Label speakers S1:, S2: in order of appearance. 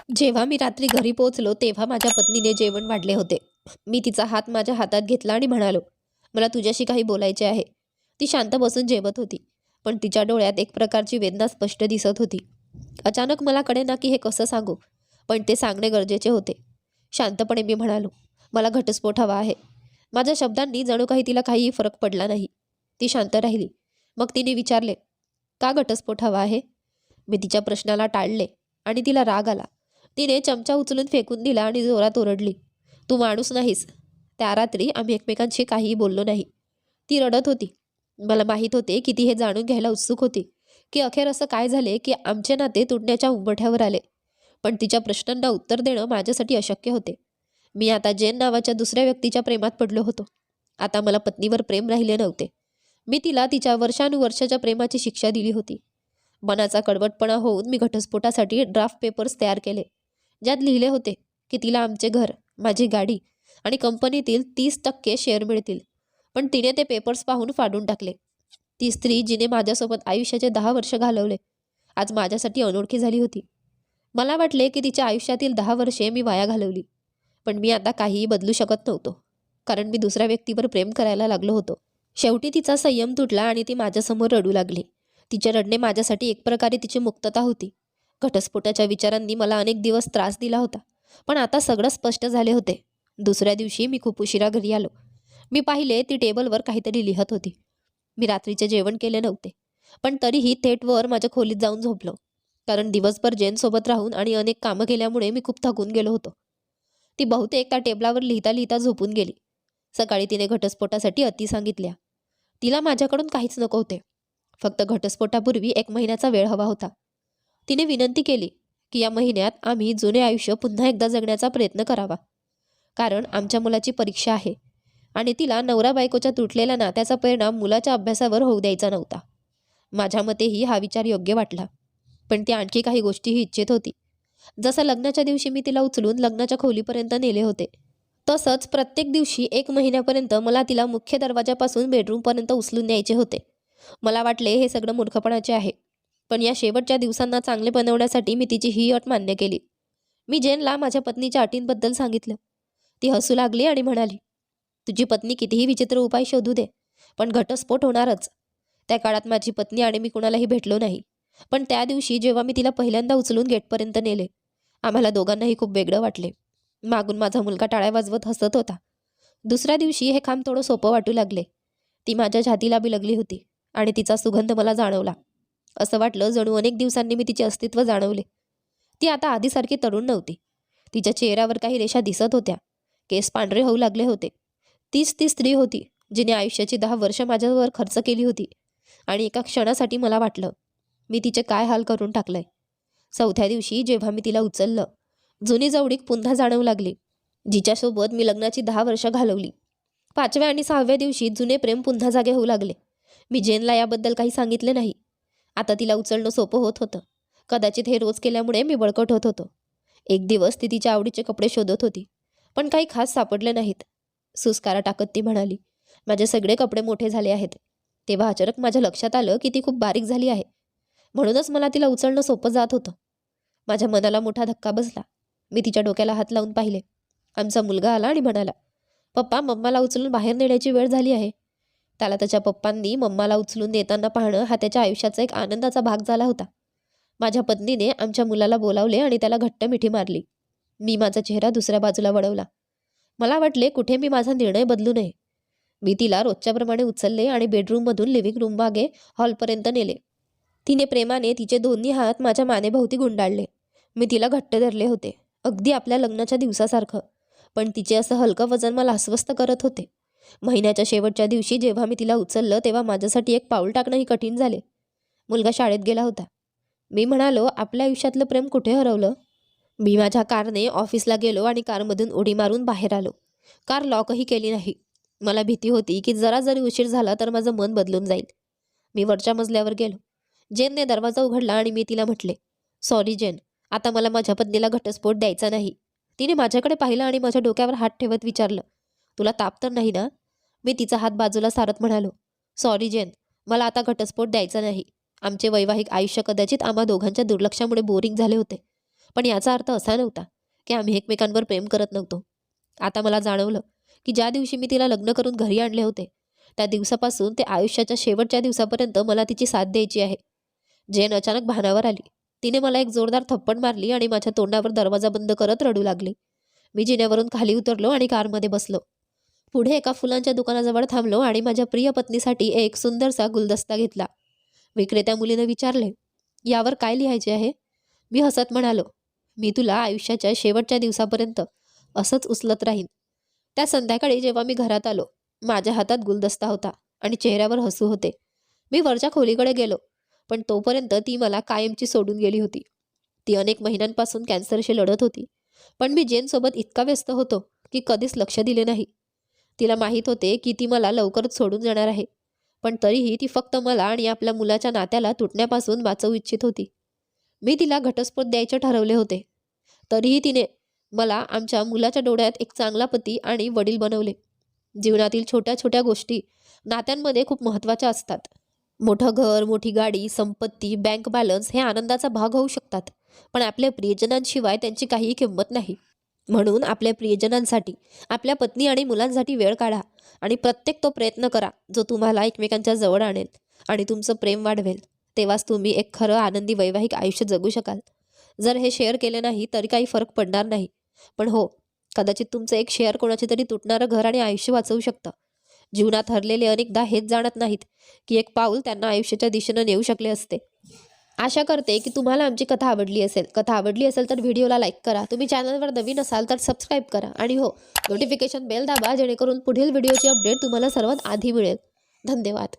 S1: जेव्हा मी रात्री घरी पोहोचलो तेव्हा माझ्या पत्नीने जेवण वाढले होते. मी तिचा हात माझ्या हातात घेतला आणि म्हणालो, "मला तुझ्याशी काही बोलायचे आहे." ती शांत बसून जेवत होती, पण तिच्या डोळ्यात एक प्रकारची वेदना स्पष्ट दिसत होती. अचानक मला कळेना की हे कसं सांगू, पण ते सांगणे गरजेचे होते. शांतपणे मी म्हणालो, "मला घटस्फोट हवा आहे." माझ्या शब्दांनी जणू काही तिला काहीही फरक पडला नाही. ती शांत राहिली. मग तिने विचारले, "का घटस्फोट हवा आहे?" मी तिच्या प्रश्नाला टाळले आणि तिला राग आला. तिने चमचा उचलून फेकून दिला आणि जोरात ओरडली, "तू माणूस नाहीस." त्या रात्री आम्ही एकमेकांशी काहीही बोललो नाही. ती रडत होती. मला माहीत होते की ती हे जाणून घ्यायला उत्सुक होती, की अखेर असं काय झाले की आमचे नाते तुटण्याच्या उंबरठ्यावर आले. पण तिच्या प्रश्नांना उत्तर देणं माझ्यासाठी अशक्य होते. मी आता जेन नावाच्या दुसऱ्या व्यक्तीच्या प्रेमात पडलो होतो. आता मला पत्नीवर प्रेम राहिले नव्हते. मी तिला तिच्या वर्षानुवर्षाच्या प्रेमाची शिक्षा दिली होती. मनाचा कडवटपणा होऊन मी घटस्फोटासाठी ड्राफ्ट पेपर्स तयार केले, ज्यात लिहिले होते की तिला आमचे घर, माझी गाडी आणि कंपनीतील 30% शेअर मिळतील. पण तिने ते पेपर्स पाहून फाडून टाकले. ती स्त्री जिने माझ्यासोबत आयुष्याचे 10 वर्ष घालवले, आज माझ्यासाठी अनोळखी झाली होती. मला वाटले की तिच्या आयुष्यातील 10 वर्षे मी वाया घालवली. पण मी आता काहीही बदलू शकत नव्हतो, कारण मी दुसऱ्या व्यक्तीवर प्रेम करायला लागलो होतो. शेवटी तिचा संयम तुटला आणि ती माझ्यासमोर रडू लागली. तिचे रडणे माझ्यासाठी एक प्रकारे तिची मुक्तता होती. घटस्फोटाच्या विचारांनी मला अनेक दिवस त्रास दिला होता, पण आता सगळं स्पष्ट झाले होते. दुसऱ्या दिवशी मी खूप उशिरा घरी आलो. मी पाहिले ती टेबलवर काहीतरी लिहत होती. मी रात्रीचे जेवण केले नव्हते, पण तरीही थेट वर माझ्या खोलीत जाऊन झोपलो, कारण दिवसभर जेनसोबत राहून आणि अनेक कामं केल्यामुळे मी खूप थकून गेलो होतो. ती बहुतेक त्या टेबलावर लिहिता लिहिता झोपून गेली. सकाळी तिने घटस्फोटासाठी अटी सांगितल्या. तिला माझ्याकडून काहीच नको होते, फक्त घटस्फोटापूर्वी 1 महिन्याचा वेळ हवा होता. तिने विनंती केली की या महिन्यात आम्ही जुने आयुष्य पुन्हा एकदा जगण्याचा प्रयत्न करावा, कारण आमच्या मुलाची परीक्षा आहे आणि तिला नवरा बायकोच्या तुटलेल्या नात्याचा परिणाम मुलाच्या अभ्यासावर होऊ द्यायचा नव्हता. माझ्या मतेही हा विचार योग्य वाटला, पण ती आणखी काही गोष्टीही इच्छित होती. जसं लग्नाच्या दिवशी मी तिला उचलून लग्नाच्या खोलीपर्यंत नेले होते, तसंच प्रत्येक दिवशी 1 महिन्यापर्यंत मला तिला मुख्य दरवाजापासून बेडरूमपर्यंत उचलून न्यायचे होते. मला वाटले हे सगळं मूर्खपणाचे आहे, पण या शेवटच्या दिवसांना चांगले बनवण्यासाठी मी तिची ही अट मान्य केली. मी जेनला माझ्या पत्नीच्या अटींबद्दल सांगितलं. ती हसू लागली आणि म्हणाली, "तुझी पत्नी कितीही विचित्र उपाय शोधू दे, पण घटस्फोट होणारच." त्या काळात माझी पत्नी आणि मी कुणालाही भेटलो नाही, पण त्या दिवशी जेव्हा मी तिला पहिल्यांदा उचलून गेटपर्यंत नेले, आम्हाला दोघांनाही खूप वेगळं वाटले. मागून माझा मुलगा टाळ्या वाजवत हसत होता. दुसऱ्या दिवशी हे काम थोडं सोपं वाटू लागले. ती माझ्या छातीला बिलगली होती आणि तिचा सुगंध मला जाणवला. असं वाटलं जणू अनेक दिवसांनी मी तिचे अस्तित्व जाणवले. ती आता आधीसारखी तरुण नव्हती. तिच्या चेहऱ्यावर काही रेषा दिसत होत्या. केस पांढरे होऊ लागले होते. तीच ती स्त्री होती जिने आयुष्याची 10 वर्ष माझ्यावर खर्च केली होती. आणि एका क्षणासाठी मला वाटलं, मी तिचे काय हाल करून टाकलंय. 4थ्या दिवशी जेव्हा मी तिला उचललं, जुनी जवळीक पुन्हा जाणवू लागली, जिच्यासोबत मी लग्नाची 10 वर्ष घालवली. 5व्या आणि 6व्या दिवशी जुने प्रेम पुन्हा जागे होऊ लागले. मी जेनला याबद्दल काही सांगितले नाही. आता तिला उचलणं सोपं होत होतं. कदाचित हे रोज केल्यामुळे मी बळकट होत होतो. एक दिवस ती तिच्या आवडीचे कपडे शोधत होती, पण काही खास सापडले नाहीत. सुस्कारा टाकत ती म्हणाली, "माझे सगळे कपडे मोठे झाले आहेत." तेव्हा अचानक माझ्या लक्षात आलं की ती खूप बारीक झाली आहे. म्हणूनच मला तिला उचलणं सोपं जात होतं. माझ्या मनाला मोठा धक्का बसला. मी तिच्या डोक्याला हात लावून पाहिले. आमचा मुलगा आला आणि म्हणाला, "पप्पा, मम्माला उचलून बाहेर नेण्याची वेळ झाली आहे." त्याला त्याच्या पप्पांनी मम्माला उचलून नेताना पाहणं हा त्याच्या आयुष्याचा एक आनंदाचा भाग झाला होता. माझ्या पत्नीने आमच्या मुलाला बोलावले आणि त्याला घट्ट मिठी मारली. मी माझा चेहरा दुसऱ्या बाजूला वळवला. मला वाटले कुठे मी माझा निर्णय बदलू नये. मी तिला रोजच्याप्रमाणे उचलले आणि बेडरूममधून लिव्हिंग रूम मागे हॉलपर्यंत नेले. तिने प्रेमाने तिचे दोन्ही हात माझ्या मानेभोवती गुंडाळले. मी तिला घट्ट धरले होते, अगदी आपल्या लग्नाच्या दिवसासारखं. पण तिचे असं हलकं वजन मला अस्वस्थ करत होते. महिन्याच्या शेवटच्या दिवशी जेव्हा मी तिला उचललं तेव्हा माझ्यासाठी एक पाऊल टाकणंही कठीण झाले. मुलगा शाळेत गेला होता. मी म्हणालो, आपल्या आयुष्यातलं प्रेम कुठे हरवलं? मी माझ्या कारने ऑफिसला गेलो आणि कारमधून उडी मारून बाहेर आलो. कार लॉकही केली नाही. मला भीती होती की जरा जरी उशीर झाला तर माझं मन बदलून जाईल. मी वरच्या मजल्यावर गेलो. जेनने दरवाजा उघडला आणि मी तिला म्हटले, "सॉरी जेन, आता मला माझ्या पत्नीला घटस्फोट द्यायचा नाही." तिने माझ्याकडे पाहिलं आणि माझ्या डोक्यावर हात ठेवत विचारलं, "तुला ताप तर नाही ना?" मी तिचा हात बाजूला सारत म्हणालो, "सॉरी जेन, मला आता घटस्फोट द्यायचा नाही." आमचे वैवाहिक आयुष्य कदाचित आम्हा दोघांच्या दुर्लक्षामुळे बोरिंग झाले होते. पण याचा अर्थ असा नव्हता की आम्ही एकमेकांवर प्रेम करत नव्हतो. आता मला जाणवलं की ज्या दिवशी मी तिला लग्न करून घरी आणले होते, त्या दिवसापासून ते आयुष्याच्या शेवटच्या दिवसापर्यंत मला तिची साथ द्यायची आहे. जेन अचानक भानावर आली. तिने मला एक जोरदार थप्पड मारली आणि माझ्या तोंडावर दरवाजा बंद करत रडू लागली. मी जिन्यावरून खाली उतरलो आणि कारमध्ये बसलो. पुढे एका फुलांच्या दुकानाजवळ थांबलो आणि माझ्या प्रिय पत्नीसाठी एक सुंदरसा गुलदस्ता घेतला. विक्रेत्या मुलीने विचारले, यावर काय लिहायचे आहे? मी हसत म्हणालो, मी तुला आयुष्याच्या शेवटच्या दिवसापर्यंत असंच उचलत राहीन. त्या संध्याकाळी जेव्हा मी घरात आलो, माझ्या हातात गुलदस्ता होता आणि चेहऱ्यावर हसू होते. मी वरच्या खोलीकडे गेलो, पण तोपर्यंत ती मला कायमची सोडून गेली होती. ती अनेक महिन्यांपासून कॅन्सरशी लढत होती, पण मी जेनसोबत इतका व्यस्त होतो की कधीच लक्ष दिले नाही. तिला माहीत होते की ती मला लवकरच सोडून जाणार आहे, पण तरीही ती फक्त मला आणि आपल्या मुलाच्या नात्याला तुटण्यापासून वाचवू इच्छित होती. मी तिला घटस्फोट द्यायचे ठरवले होते. तरीही तिने मला आमच्या मुलाच्या डोळ्यात एक चांगला पती आणि वडील बनवले. जीवनातील छोट्या छोट्या गोष्टी नात्यांमध्ये खूप महत्त्वाच्या असतात. मोठं घर, मोठी गाडी, संपत्ती, बँक बॅलन्स हे आनंदाचा भाग होऊ शकतात, पण आपल्या प्रियजनांशिवाय त्यांची काहीही किंमत नाही. म्हणून आपल्या प्रियजनांसाठी, आपल्या पत्नी आणि मुलांसाठी वेळ काढा आणि प्रत्येक तो प्रयत्न करा जो तुम्हाला एकमेकांच्या जवळ आणेल आणि तुमचं प्रेम वाढवेल. तेव्हाच तुम्ही एक खरं आनंदी वैवाहिक आयुष्य जगू शकाल. जर हे शेअर केले नाही तरी काही फरक पडणार नाही, पण हो, कदाचित तुमचं एक शेअर कोणाचे तरी तुटणारं घर आणि आयुष्य वाचवू शकतं. जीवनात हरलेले अनेकदा हेच जाणत नाहीत की एक पाऊल त्यांना आयुष्याच्या दिशेनं नेऊ शकले असते. आशा करते की तुम्हाला आमची कथा आवडली असेल. कथा आवडली असेल तर व्हिडिओला लाईक करा. तुम्ही चॅनलवर नवीन असाल तर सबस्क्राईब करा आणि हो, नोटिफिकेशन बेल दाबा जेणेकरून पुढील व्हिडिओची अपडेट तुम्हाला सर्वात आधी मिळेल. धन्यवाद.